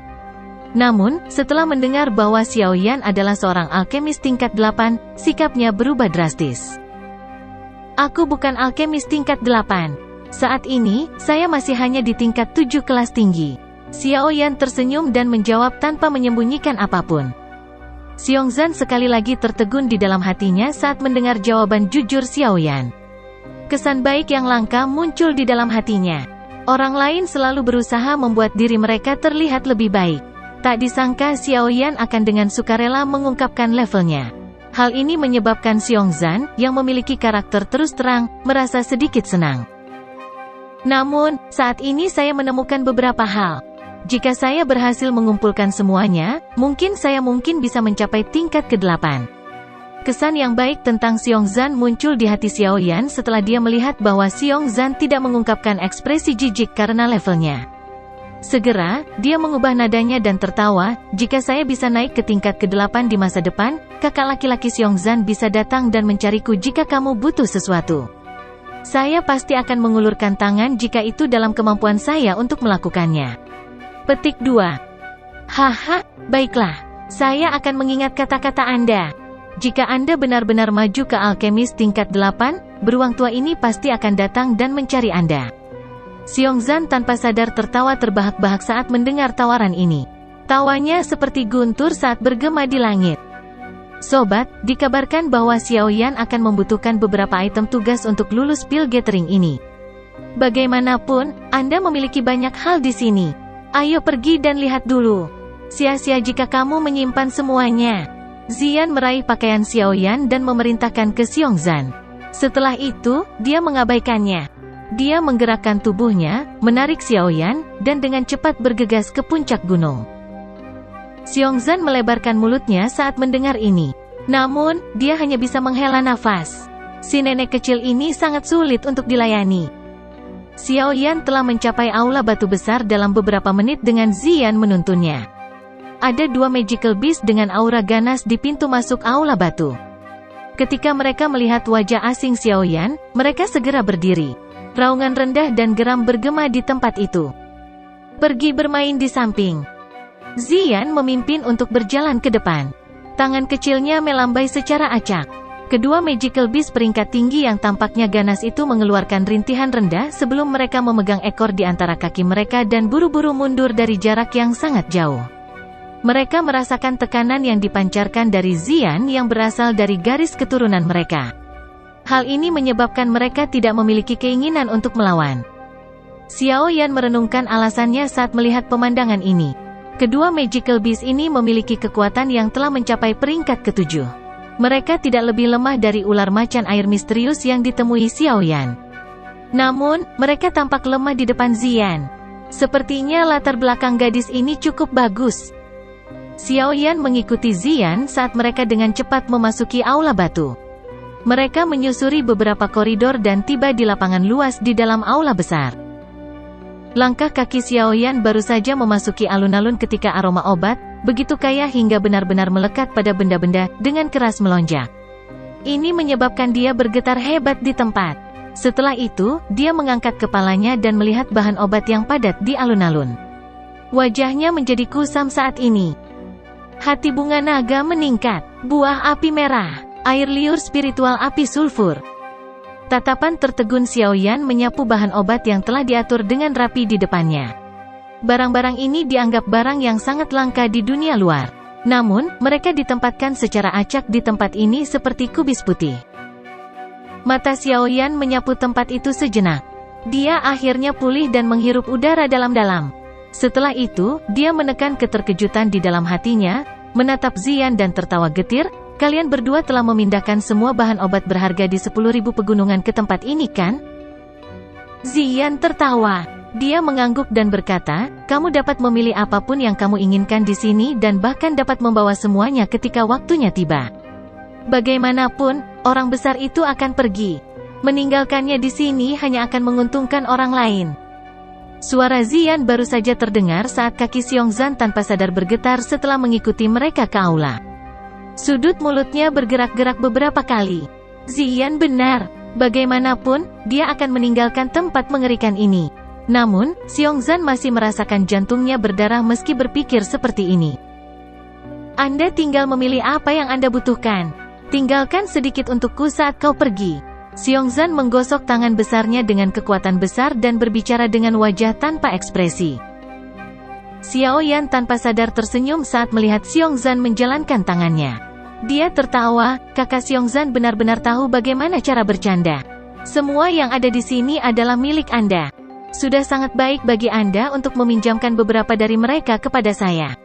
Namun, setelah mendengar bahwa Xiao Yan adalah seorang alkemis tingkat 8, sikapnya berubah drastis. "Aku bukan alkemis tingkat 8. Saat ini, saya masih hanya di tingkat 7 kelas tinggi." Xiao Yan tersenyum dan menjawab tanpa menyembunyikan apapun. Xiongzan sekali lagi tertegun di dalam hatinya saat mendengar jawaban jujur Xiao Yan. Kesan baik yang langka muncul di dalam hatinya. Orang lain selalu berusaha membuat diri mereka terlihat lebih baik. Tak disangka Xiao Yan akan dengan sukarela mengungkapkan levelnya. Hal ini menyebabkan Xiongzan, yang memiliki karakter terus terang, merasa sedikit senang. "Namun, saat ini saya menemukan beberapa hal. Jika saya berhasil mengumpulkan semuanya, mungkin saya bisa mencapai tingkat ke-8. Kesan yang baik tentang Xiongzan muncul di hati Xiao Yan setelah dia melihat bahwa Xiongzan tidak mengungkapkan ekspresi jijik karena levelnya. Segera, dia mengubah nadanya dan tertawa, "Jika saya bisa naik ke tingkat ke-8 di masa depan, kakak laki-laki Xiongzan bisa datang dan mencariku jika kamu butuh sesuatu. Saya pasti akan mengulurkan tangan jika itu dalam kemampuan saya untuk melakukannya." Petik 2. "Haha, baiklah. Saya akan mengingat kata-kata Anda. Jika Anda benar-benar maju ke alkemis tingkat 8, beruang tua ini pasti akan datang dan mencari Anda." Xiongzan tanpa sadar tertawa terbahak-bahak saat mendengar tawaran ini. Tawanya seperti guntur saat bergema di langit. "Sobat, dikabarkan bahwa Xiao Yan akan membutuhkan beberapa item tugas untuk lulus pil gathering ini. Bagaimanapun, Anda memiliki banyak hal di sini. Ayo pergi dan lihat dulu. Sia-sia jika kamu menyimpan semuanya." Ziyan meraih pakaian Xiao Yan dan memerintahkan ke Xiongzan. Setelah itu, dia mengabaikannya. Dia menggerakkan tubuhnya, menarik Xiao Yan, dan dengan cepat bergegas ke puncak gunung. Xiongzan melebarkan mulutnya saat mendengar ini. Namun, dia hanya bisa menghela nafas. Si nenek kecil ini sangat sulit untuk dilayani. Xiao Yan telah mencapai aula batu besar dalam beberapa menit dengan Ziyan menuntunnya. Ada dua magical beast dengan aura ganas di pintu masuk aula batu. Ketika mereka melihat wajah asing Xiao Yan, mereka segera berdiri. Raungan rendah dan geram bergema di tempat itu. "Pergi bermain di samping." Ziyan memimpin untuk berjalan ke depan. Tangan kecilnya melambai secara acak. Kedua Magical Beast peringkat tinggi yang tampaknya ganas itu mengeluarkan rintihan rendah sebelum mereka memegang ekor di antara kaki mereka dan buru-buru mundur dari jarak yang sangat jauh. Mereka merasakan tekanan yang dipancarkan dari Xian yang berasal dari garis keturunan mereka. Hal ini menyebabkan mereka tidak memiliki keinginan untuk melawan. Xiao Yan merenungkan alasannya saat melihat pemandangan ini. Kedua Magical Beast ini memiliki kekuatan yang telah mencapai peringkat ke-7. Mereka tidak lebih lemah dari ular macan air misterius yang ditemui Xiao Yan. Namun, mereka tampak lemah di depan Xian. Sepertinya latar belakang gadis ini cukup bagus. Xiao Yan mengikuti Xian saat mereka dengan cepat memasuki aula batu. Mereka menyusuri beberapa koridor dan tiba di lapangan luas di dalam aula besar. Langkah kaki Xiao Yan baru saja memasuki alun-alun ketika aroma obat, begitu kaya hingga benar-benar melekat pada benda-benda, dengan keras melonjak. Ini menyebabkan dia bergetar hebat di tempat. Setelah itu, dia mengangkat kepalanya dan melihat bahan obat yang padat di alun-alun. Wajahnya menjadi kusam saat ini. Hati bunga naga meningkat, buah api merah, air liur spiritual api sulfur. Tatapan tertegun Xiao Yan menyapu bahan obat yang telah diatur dengan rapi di depannya. Barang-barang ini dianggap barang yang sangat langka di dunia luar. Namun, mereka ditempatkan secara acak di tempat ini seperti kubis putih. Mata Xiao Yan menyapu tempat itu sejenak. Dia akhirnya pulih dan menghirup udara dalam-dalam. Setelah itu, dia menekan keterkejutan di dalam hatinya, menatap Xian dan tertawa getir. Kalian berdua telah memindahkan semua bahan obat berharga di 10.000 pegunungan ke tempat ini kan? Xian tertawa. Dia mengangguk dan berkata, kamu dapat memilih apapun yang kamu inginkan di sini dan bahkan dapat membawa semuanya ketika waktunya tiba. Bagaimanapun, orang besar itu akan pergi. Meninggalkannya di sini hanya akan menguntungkan orang lain. Suara Xian baru saja terdengar saat kaki Xiongzan tanpa sadar bergetar setelah mengikuti mereka ke aula. Sudut mulutnya bergerak-gerak beberapa kali. Xian benar. Bagaimanapun, dia akan meninggalkan tempat mengerikan ini. Namun, Xiongzan masih merasakan jantungnya berdarah meski berpikir seperti ini. Anda tinggal memilih apa yang Anda butuhkan. Tinggalkan sedikit untukku saat kau pergi. Xiongzan menggosok tangan besarnya dengan kekuatan besar dan berbicara dengan wajah tanpa ekspresi. Xiao Yan tanpa sadar tersenyum saat melihat Xiongzan menjalankan tangannya. Dia tertawa, kakak Xiongzan benar-benar tahu bagaimana cara bercanda. Semua yang ada di sini adalah milik Anda. Sudah sangat baik bagi Anda untuk meminjamkan beberapa dari mereka kepada saya.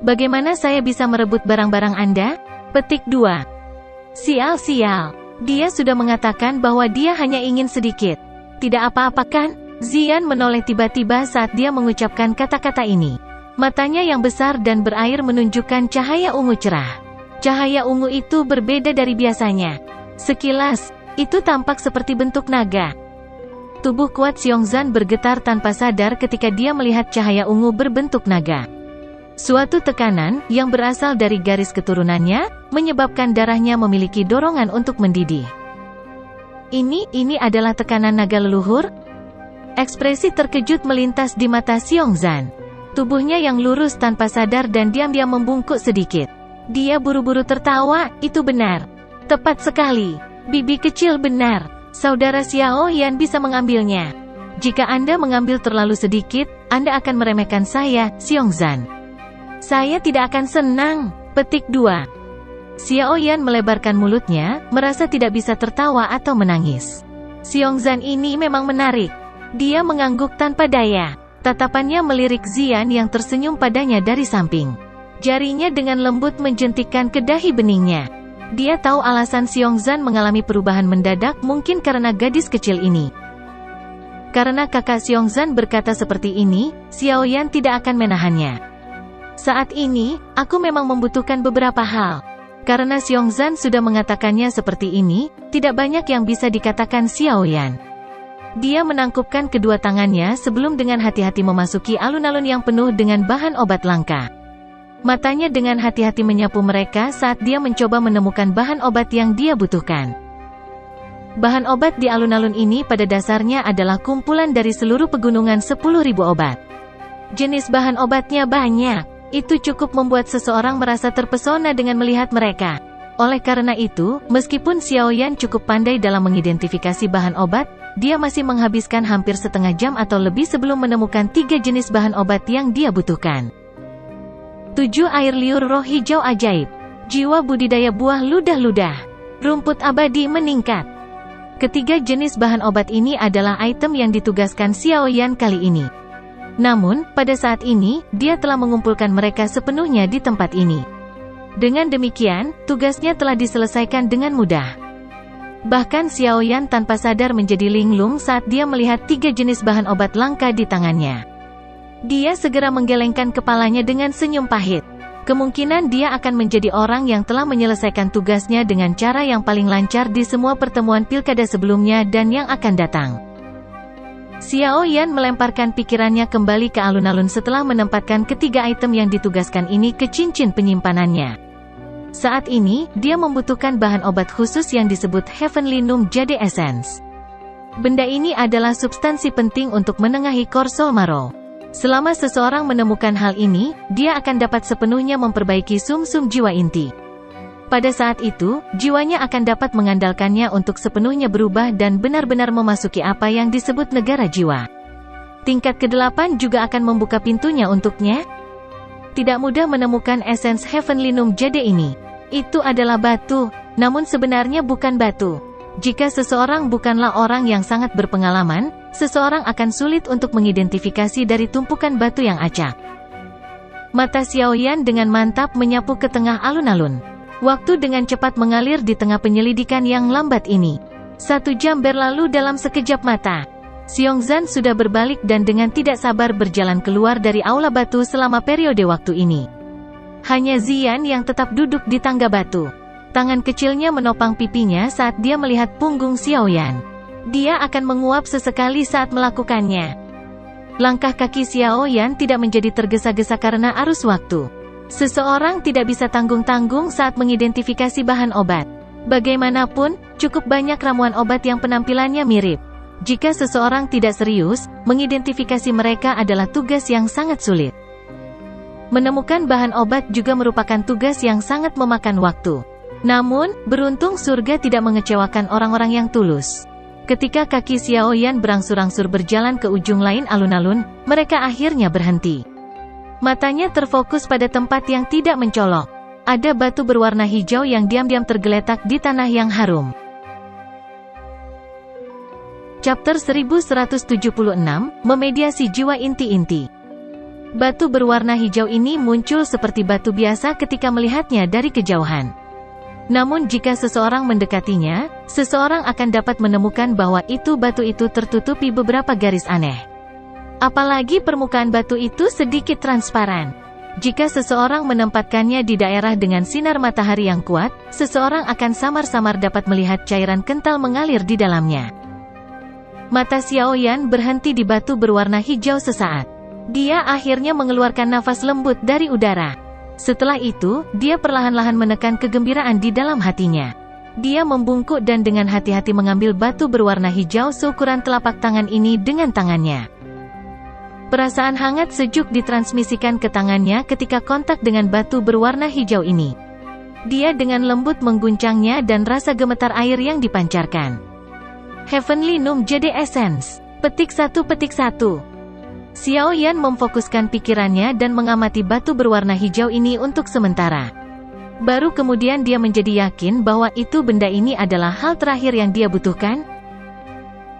Bagaimana saya bisa merebut barang-barang Anda? Petik 2. Sial-sial. Dia sudah mengatakan bahwa dia hanya ingin sedikit. Tidak apa-apa kan? Xian menoleh tiba-tiba saat dia mengucapkan kata-kata ini. Matanya yang besar dan berair menunjukkan cahaya ungu cerah. Cahaya ungu itu berbeda dari biasanya. Sekilas, itu tampak seperti bentuk naga. Tubuh kuat Xiongzan bergetar tanpa sadar ketika dia melihat cahaya ungu berbentuk naga. Suatu tekanan, yang berasal dari garis keturunannya, menyebabkan darahnya memiliki dorongan untuk mendidih. Ini adalah tekanan naga leluhur? Ekspresi terkejut melintas di mata Xiongzan. Tubuhnya yang lurus tanpa sadar dan diam-diam membungkuk sedikit. Dia buru-buru tertawa, itu benar. Tepat sekali. Bibi kecil benar. Saudara Xiao Yan bisa mengambilnya. Jika Anda mengambil terlalu sedikit, Anda akan meremehkan saya, Xiongzan. Saya tidak akan senang. Petik 2. Xiao Yan melebarkan mulutnya, merasa tidak bisa tertawa atau menangis. Xiongzan ini memang menarik. Dia mengangguk tanpa daya. Tatapannya melirik Xian yang tersenyum padanya dari samping. Jarinya dengan lembut menjentikkan ke dahi beningnya. Dia tahu alasan Xiongzan mengalami perubahan mendadak mungkin karena gadis kecil ini. Karena kakak Xiongzan berkata seperti ini, Xiao Yan tidak akan menahannya. Saat ini, aku memang membutuhkan beberapa hal. Karena Xiongzan sudah mengatakannya seperti ini, tidak banyak yang bisa dikatakan Xiao Yan. Dia menangkupkan kedua tangannya sebelum dengan hati-hati memasuki alun-alun yang penuh dengan bahan obat langka. Matanya dengan hati-hati menyapu mereka saat dia mencoba menemukan bahan obat yang dia butuhkan. Bahan obat di alun-alun ini pada dasarnya adalah kumpulan dari seluruh pegunungan 10.000 obat. Jenis bahan obatnya banyak. Itu cukup membuat seseorang merasa terpesona dengan melihat mereka. Oleh karena itu, meskipun Xiaoyan cukup pandai dalam mengidentifikasi bahan obat, dia masih menghabiskan hampir setengah jam atau lebih sebelum menemukan 3 jenis bahan obat yang dia butuhkan. 7. Air liur roh hijau ajaib. Jiwa budidaya buah ludah-ludah. Rumput abadi meningkat. Ketiga jenis bahan obat ini adalah item yang ditugaskan Xiaoyan kali ini. Namun, pada saat ini, dia telah mengumpulkan mereka sepenuhnya di tempat ini. Dengan demikian, tugasnya telah diselesaikan dengan mudah. Bahkan Xiaoyan tanpa sadar menjadi linglung saat dia melihat 3 jenis bahan obat langka di tangannya. Dia segera menggelengkan kepalanya dengan senyum pahit. Kemungkinan dia akan menjadi orang yang telah menyelesaikan tugasnya dengan cara yang paling lancar di semua pertemuan pilkada sebelumnya dan yang akan datang. Xiaoyan melemparkan pikirannya kembali ke alun-alun setelah menempatkan ketiga item yang ditugaskan ini ke cincin penyimpanannya. Saat ini, dia membutuhkan bahan obat khusus yang disebut Heavenly Num Jade Essence. Benda ini adalah substansi penting untuk menengahi Core Soul Marrow. Selama seseorang menemukan hal ini, dia akan dapat sepenuhnya memperbaiki sum-sum jiwa inti. Pada saat itu, jiwanya akan dapat mengandalkannya untuk sepenuhnya berubah dan benar-benar memasuki apa yang disebut negara jiwa. Tingkat ke-8 juga akan membuka pintunya untuknya. Tidak mudah menemukan esens Heavenly Num Jade ini. Itu adalah batu, namun sebenarnya bukan batu. Jika seseorang bukanlah orang yang sangat berpengalaman, seseorang akan sulit untuk mengidentifikasi dari tumpukan batu yang acak. Mata Xiaoyan dengan mantap menyapu ke tengah alun-alun. Waktu dengan cepat mengalir di tengah penyelidikan yang lambat ini. 1 jam berlalu dalam sekejap mata. Xiongzan sudah berbalik dan dengan tidak sabar berjalan keluar dari aula batu selama periode waktu ini. Hanya Ziyan yang tetap duduk di tangga batu. Tangan kecilnya menopang pipinya saat dia melihat punggung Xiaoyan. Dia akan menguap sesekali saat melakukannya. Langkah kaki Xiaoyan tidak menjadi tergesa-gesa karena arus waktu. Seseorang tidak bisa tanggung-tanggung saat mengidentifikasi bahan obat. Bagaimanapun, cukup banyak ramuan obat yang penampilannya mirip. Jika seseorang tidak serius, mengidentifikasi mereka adalah tugas yang sangat sulit. Menemukan bahan obat juga merupakan tugas yang sangat memakan waktu. Namun, beruntung surga tidak mengecewakan orang-orang yang tulus. Ketika kaki Xiaoyan berangsur-angsur berjalan ke ujung lain alun-alun, mereka akhirnya berhenti. Matanya terfokus pada tempat yang tidak mencolok. Ada batu berwarna hijau yang diam-diam tergeletak di tanah yang harum. Chapter 1176, Memediasi Jiwa Inti-Inti. Batu berwarna hijau ini muncul seperti batu biasa ketika melihatnya dari kejauhan. Namun jika seseorang mendekatinya, seseorang akan dapat menemukan bahwa batu itu tertutupi beberapa garis aneh. Apalagi permukaan batu itu sedikit transparan. Jika seseorang menempatkannya di daerah dengan sinar matahari yang kuat, seseorang akan samar-samar dapat melihat cairan kental mengalir di dalamnya. Mata Xiaoyan berhenti di batu berwarna hijau sesaat. Dia akhirnya mengeluarkan nafas lembut dari udara. Setelah itu, dia perlahan-lahan menekan kegembiraan di dalam hatinya. Dia membungkuk dan dengan hati-hati mengambil batu berwarna hijau seukuran telapak tangan ini dengan tangannya. Perasaan hangat sejuk ditransmisikan ke tangannya ketika kontak dengan batu berwarna hijau ini. Dia dengan lembut mengguncangnya dan rasa gemetar air yang dipancarkan. Heavenly Num Jade Essence. Petik 1. Xiaoyan memfokuskan pikirannya dan mengamati batu berwarna hijau ini untuk sementara. Baru kemudian dia menjadi yakin bahwa benda ini adalah hal terakhir yang dia butuhkan.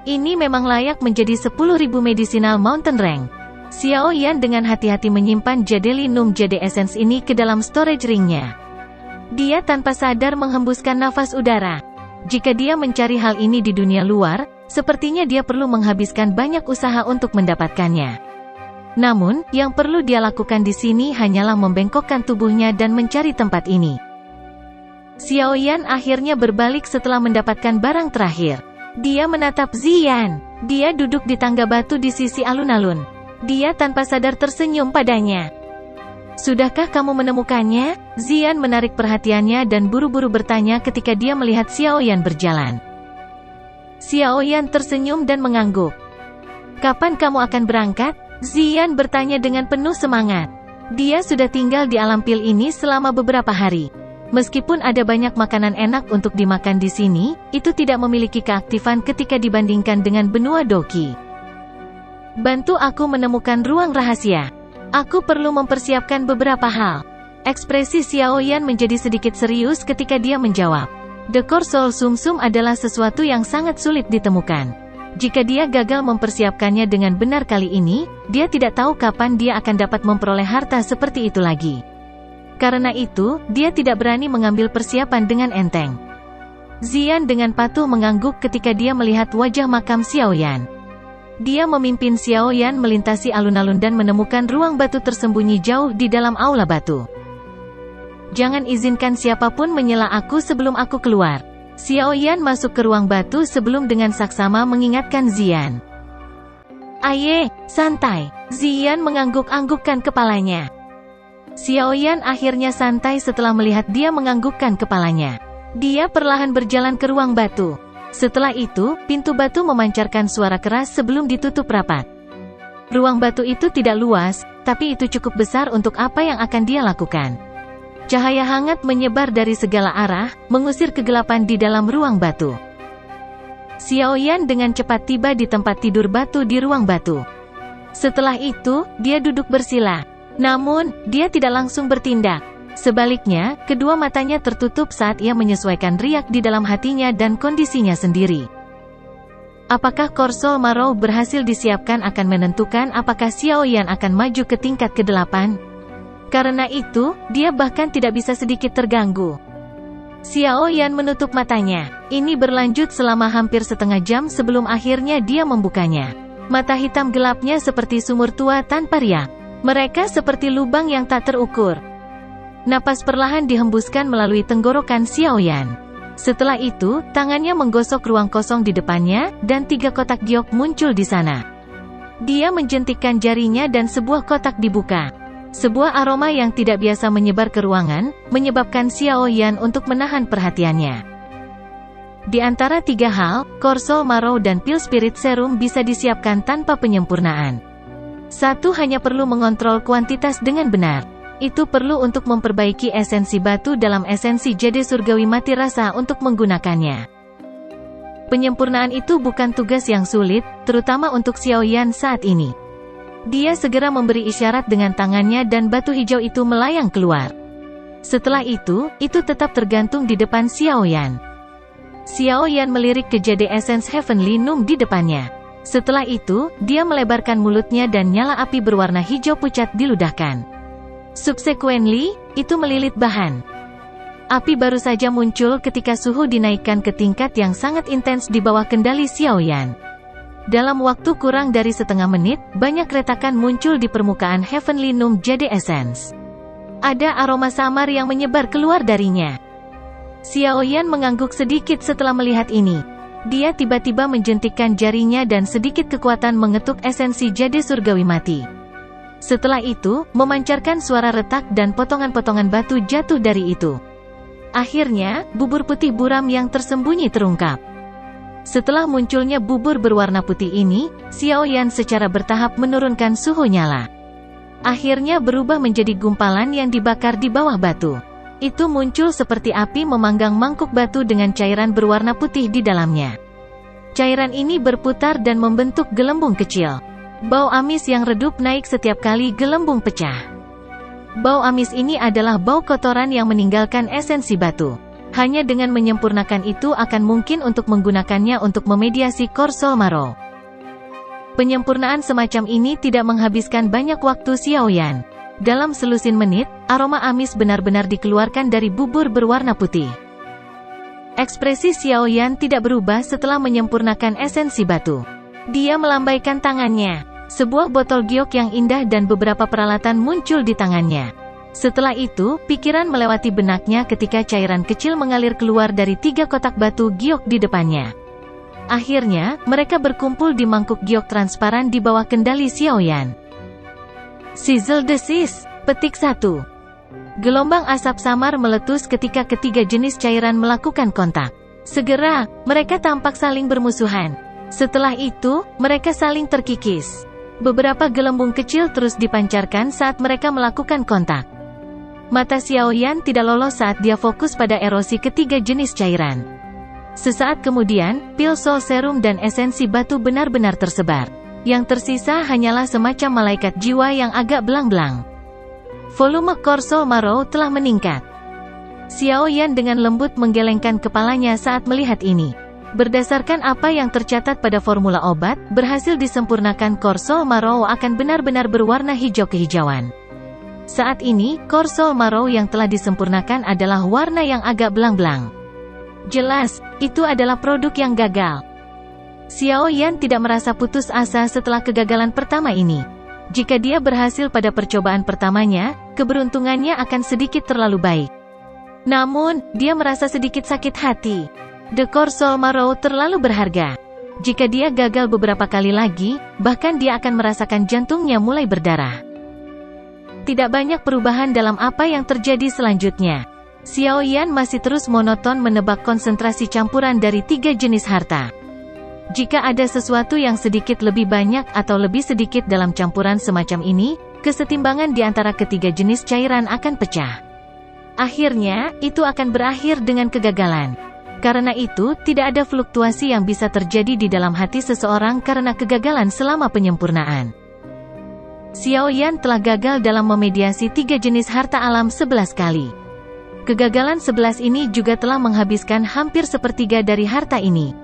Ini memang layak menjadi 10.000 medicinal mountain rank. Xiaoyan dengan hati-hati menyimpan Jadeli Num Jade Essence ini ke dalam storage ringnya. Dia tanpa sadar menghembuskan nafas udara. Jika dia mencari hal ini di dunia luar, sepertinya dia perlu menghabiskan banyak usaha untuk mendapatkannya. Namun, yang perlu dia lakukan di sini hanyalah membengkokkan tubuhnya dan mencari tempat ini. Xiaoyan akhirnya berbalik setelah mendapatkan barang terakhir. Dia menatap Ziyan. Dia duduk di tangga batu di sisi alun-alun. Dia tanpa sadar tersenyum padanya. Sudahkah kamu menemukannya? Ziyan menarik perhatiannya dan buru-buru bertanya ketika dia melihat Xiaoyan berjalan. Xiaoyan tersenyum dan mengangguk. Kapan kamu akan berangkat? Ziyan bertanya dengan penuh semangat. Dia sudah tinggal di alam pil ini selama beberapa hari. Meskipun ada banyak makanan enak untuk dimakan di sini, itu tidak memiliki keaktifan ketika dibandingkan dengan benua Doki. Bantu aku menemukan ruang rahasia. Aku perlu mempersiapkan beberapa hal. Ekspresi Xiao Yan menjadi sedikit serius ketika dia menjawab. Dekor Soul Sumsum adalah sesuatu yang sangat sulit ditemukan. Jika dia gagal mempersiapkannya dengan benar kali ini, dia tidak tahu kapan dia akan dapat memperoleh harta seperti itu lagi. Karena itu, dia tidak berani mengambil persiapan dengan enteng. Zian dengan patuh mengangguk ketika dia melihat wajah makam Xiao Yan. Dia memimpin Xiao Yan melintasi alun-alun dan menemukan ruang batu tersembunyi jauh di dalam aula batu. Jangan izinkan siapapun menyela aku sebelum aku keluar. Xiao Yan masuk ke ruang batu sebelum dengan saksama mengingatkan Zian. Aye, santai. Zian mengangguk-anggukkan kepalanya. Xiao Yan akhirnya santai setelah melihat dia menganggukkan kepalanya. Dia perlahan berjalan ke ruang batu. Setelah itu, pintu batu memancarkan suara keras sebelum ditutup rapat. Ruang batu itu tidak luas, tapi itu cukup besar untuk apa yang akan dia lakukan. Cahaya hangat menyebar dari segala arah, mengusir kegelapan di dalam ruang batu. Xiao Yan dengan cepat tiba di tempat tidur batu di ruang batu. Setelah itu, dia duduk bersila. Namun, dia tidak langsung bertindak. Sebaliknya, kedua matanya tertutup saat ia menyesuaikan riak di dalam hatinya dan kondisinya sendiri. Apakah Korsol Marrow berhasil disiapkan akan menentukan apakah Xiao Yan akan maju ke tingkat ke-8? Karena itu, dia bahkan tidak bisa sedikit terganggu. Xiao Yan menutup matanya. Ini berlanjut selama hampir setengah jam sebelum akhirnya dia membukanya. Mata hitam gelapnya seperti sumur tua tanpa riak. Mereka seperti lubang yang tak terukur. Napas perlahan dihembuskan melalui tenggorokan Xiao Yan. Setelah itu, tangannya menggosok ruang kosong di depannya, dan 3 kotak giok muncul di sana. Dia menjentikkan jarinya dan sebuah kotak dibuka. Sebuah aroma yang tidak biasa menyebar ke ruangan, menyebabkan Xiao Yan untuk menahan perhatiannya. Di antara 3 hal, Korsol Marrow dan pil Spirit Serum bisa disiapkan tanpa penyempurnaan. Satu hanya perlu mengontrol kuantitas dengan benar. Itu perlu untuk memperbaiki esensi batu dalam esensi jade surgawi mati rasa untuk menggunakannya. Penyempurnaan itu bukan tugas yang sulit, terutama untuk Xiao Yan saat ini. Dia segera memberi isyarat dengan tangannya dan batu hijau itu melayang keluar. Setelah itu tetap tergantung di depan Xiao Yan. Xiao Yan melirik ke jade essence Heavenly Noom di depannya. Setelah itu, dia melebarkan mulutnya dan nyala api berwarna hijau pucat diludahkan. Subsequently, itu melilit bahan. Api baru saja muncul ketika suhu dinaikkan ke tingkat yang sangat intens di bawah kendali Xiao Yan. Dalam waktu kurang dari setengah menit, banyak retakan muncul di permukaan Heavenly Noom Jade Essence. Ada aroma samar yang menyebar keluar darinya. Xiao Yan mengangguk sedikit setelah melihat ini. Dia tiba-tiba menjentikkan jarinya dan sedikit kekuatan mengetuk esensi jade surgawi mati. Setelah itu, memancarkan suara retak dan potongan-potongan batu jatuh dari itu. Akhirnya, bubur putih buram yang tersembunyi terungkap. Setelah munculnya bubur berwarna putih ini, Xiao Yan secara bertahap menurunkan suhu nyala. Akhirnya berubah menjadi gumpalan yang dibakar di bawah batu. Itu muncul seperti api memanggang mangkuk batu dengan cairan berwarna putih di dalamnya. Cairan ini berputar dan membentuk gelembung kecil. Bau amis yang redup naik setiap kali gelembung pecah. Bau amis ini adalah bau kotoran yang meninggalkan esensi batu. Hanya dengan menyempurnakan itu akan mungkin untuk menggunakannya untuk memediasi Korsol Marrow. Penyempurnaan semacam ini tidak menghabiskan banyak waktu Xiao Yan. Dalam selusin menit, aroma amis benar-benar dikeluarkan dari bubur berwarna putih. Ekspresi Xiao Yan tidak berubah setelah menyempurnakan esensi batu. Dia melambaikan tangannya. Sebuah botol giok yang indah dan beberapa peralatan muncul di tangannya. Setelah itu, pikiran melewati benaknya ketika cairan kecil mengalir keluar dari 3 kotak batu giok di depannya. Akhirnya, mereka berkumpul di mangkuk giok transparan di bawah kendali Xiao Yan. Sizzle Disease, petik 1. Gelombang asap samar meletus ketika ketiga jenis cairan melakukan kontak. Segera, mereka tampak saling bermusuhan. Setelah itu, mereka saling terkikis. Beberapa gelembung kecil terus dipancarkan saat mereka melakukan kontak. Mata Xiaoyan tidak lolos saat dia fokus pada erosi ketiga jenis cairan. Sesaat kemudian, pil Soul Serum dan esensi batu benar-benar tersebar. Yang tersisa hanyalah semacam malaikat jiwa yang agak belang-belang. Volume Core Soul Marrow telah meningkat. Xiaoyan dengan lembut menggelengkan kepalanya saat melihat ini. Berdasarkan apa yang tercatat pada formula obat, berhasil disempurnakan Core Soul Marrow akan benar-benar berwarna hijau kehijauan. Saat ini, Core Soul Marrow yang telah disempurnakan adalah warna yang agak belang-belang. Jelas, itu adalah produk yang gagal. Xiaoyan tidak merasa putus asa setelah kegagalan pertama ini. Jika dia berhasil pada percobaan pertamanya, keberuntungannya akan sedikit terlalu baik. Namun, dia merasa sedikit sakit hati. The Core Soul Marrow terlalu berharga. Jika dia gagal beberapa kali lagi, bahkan dia akan merasakan jantungnya mulai berdarah. Tidak banyak perubahan dalam apa yang terjadi selanjutnya. Xiaoyan masih terus monoton menebak konsentrasi campuran dari 3 jenis harta. Jika ada sesuatu yang sedikit lebih banyak atau lebih sedikit dalam campuran semacam ini, kesetimbangan di antara ketiga jenis cairan akan pecah. Akhirnya, itu akan berakhir dengan kegagalan. Karena itu, tidak ada fluktuasi yang bisa terjadi di dalam hati seseorang karena kegagalan selama penyempurnaan. Xiaoyan telah gagal dalam memediasi 3 jenis harta alam 11 kali. Kegagalan 11 ini juga telah menghabiskan hampir sepertiga dari harta ini.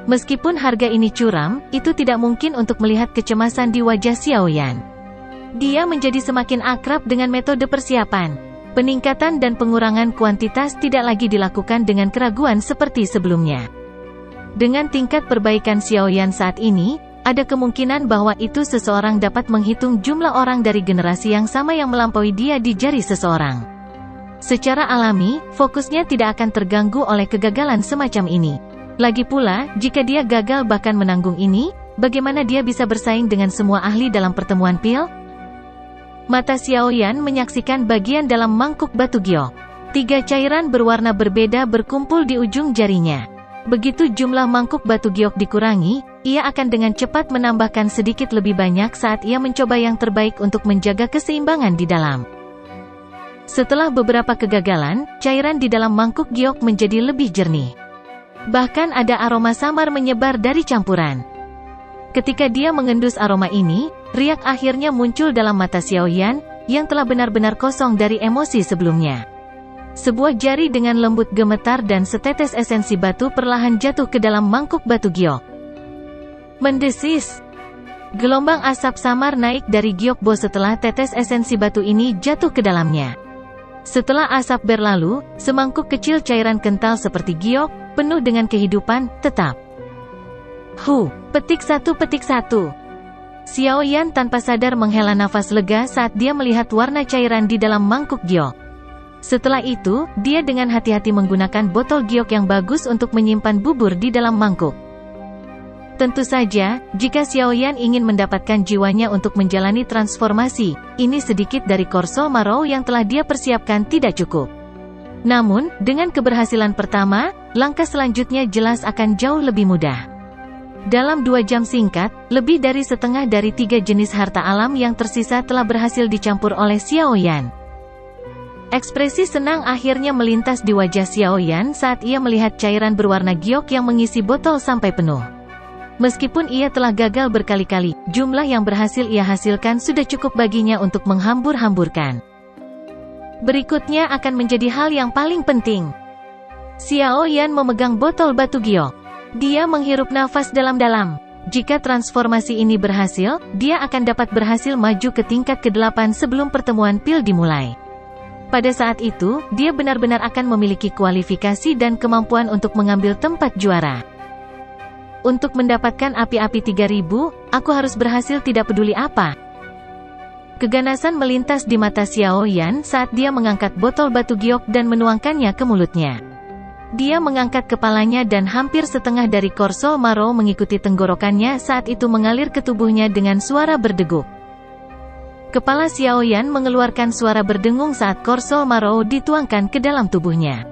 Meskipun harga ini curam, itu tidak mungkin untuk melihat kecemasan di wajah Xiaoyan. Dia menjadi semakin akrab dengan metode persiapan. Peningkatan dan pengurangan kuantitas tidak lagi dilakukan dengan keraguan seperti sebelumnya. Dengan tingkat perbaikan Xiaoyan saat ini, ada kemungkinan bahwa itu seseorang dapat menghitung jumlah orang dari generasi yang sama yang melampaui dia di jari seseorang. Secara alami, fokusnya tidak akan terganggu oleh kegagalan semacam ini. Lagi pula, jika dia gagal bahkan menanggung ini, bagaimana dia bisa bersaing dengan semua ahli dalam pertemuan pil? Mata Xiaoyan menyaksikan bagian dalam mangkuk batu giok. 3 cairan berwarna berbeda berkumpul di ujung jarinya. Begitu jumlah mangkuk batu giok dikurangi, ia akan dengan cepat menambahkan sedikit lebih banyak saat ia mencoba yang terbaik untuk menjaga keseimbangan di dalam. Setelah beberapa kegagalan, cairan di dalam mangkuk giok menjadi lebih jernih. Bahkan ada aroma samar menyebar dari campuran. Ketika dia mengendus aroma ini, riak akhirnya muncul dalam mata Xiaoyan, yang telah benar-benar kosong dari emosi sebelumnya. Sebuah jari dengan lembut gemetar dan setetes esensi batu perlahan jatuh ke dalam mangkuk batu giok. Mendesis. Gelombang asap samar naik dari giokbo setelah tetes esensi batu ini jatuh ke dalamnya. Setelah asap berlalu, semangkuk kecil cairan kental seperti giok, penuh dengan kehidupan, tetap. Petik satu. Xiaoyan tanpa sadar menghela nafas lega saat dia melihat warna cairan di dalam mangkuk giok. Setelah itu, dia dengan hati-hati menggunakan botol giok yang bagus untuk menyimpan bubur di dalam mangkuk. Tentu saja, jika Xiaoyan ingin mendapatkan jiwanya untuk menjalani transformasi, ini sedikit dari Core Soul Marrow yang telah dia persiapkan tidak cukup. Namun, dengan keberhasilan pertama, langkah selanjutnya jelas akan jauh lebih mudah. Dalam 2 jam singkat, lebih dari setengah dari 3 jenis harta alam yang tersisa telah berhasil dicampur oleh Xiaoyan. Ekspresi senang akhirnya melintas di wajah Xiaoyan saat ia melihat cairan berwarna giok yang mengisi botol sampai penuh. Meskipun ia telah gagal berkali-kali, jumlah yang berhasil ia hasilkan sudah cukup baginya untuk menghambur-hamburkan. Berikutnya akan menjadi hal yang paling penting. Xiaoyan memegang botol batu giok. Dia menghirup nafas dalam-dalam. Jika transformasi ini berhasil, dia akan dapat berhasil maju ke tingkat ke-8 sebelum pertemuan pil dimulai. Pada saat itu, dia benar-benar akan memiliki kualifikasi dan kemampuan untuk mengambil tempat juara. Untuk mendapatkan api-api 3000, aku harus berhasil tidak peduli apa. Keganasan melintas di mata Xiaoyan saat dia mengangkat botol batu giok dan menuangkannya ke mulutnya. Dia mengangkat kepalanya dan hampir setengah dari Core Soul Marrow mengikuti tenggorokannya saat itu mengalir ke tubuhnya dengan suara berdegup. Kepala Xiaoyan mengeluarkan suara berdengung saat Core Soul Marrow dituangkan ke dalam tubuhnya.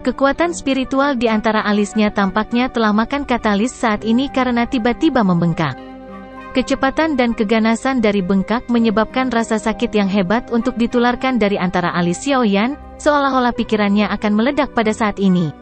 Kekuatan spiritual di antara alisnya tampaknya telah makan katalis saat ini karena tiba-tiba membengkak. Kecepatan dan keganasan dari bengkak menyebabkan rasa sakit yang hebat untuk ditularkan dari antara alis Xiaoyan, seolah-olah pikirannya akan meledak pada saat ini.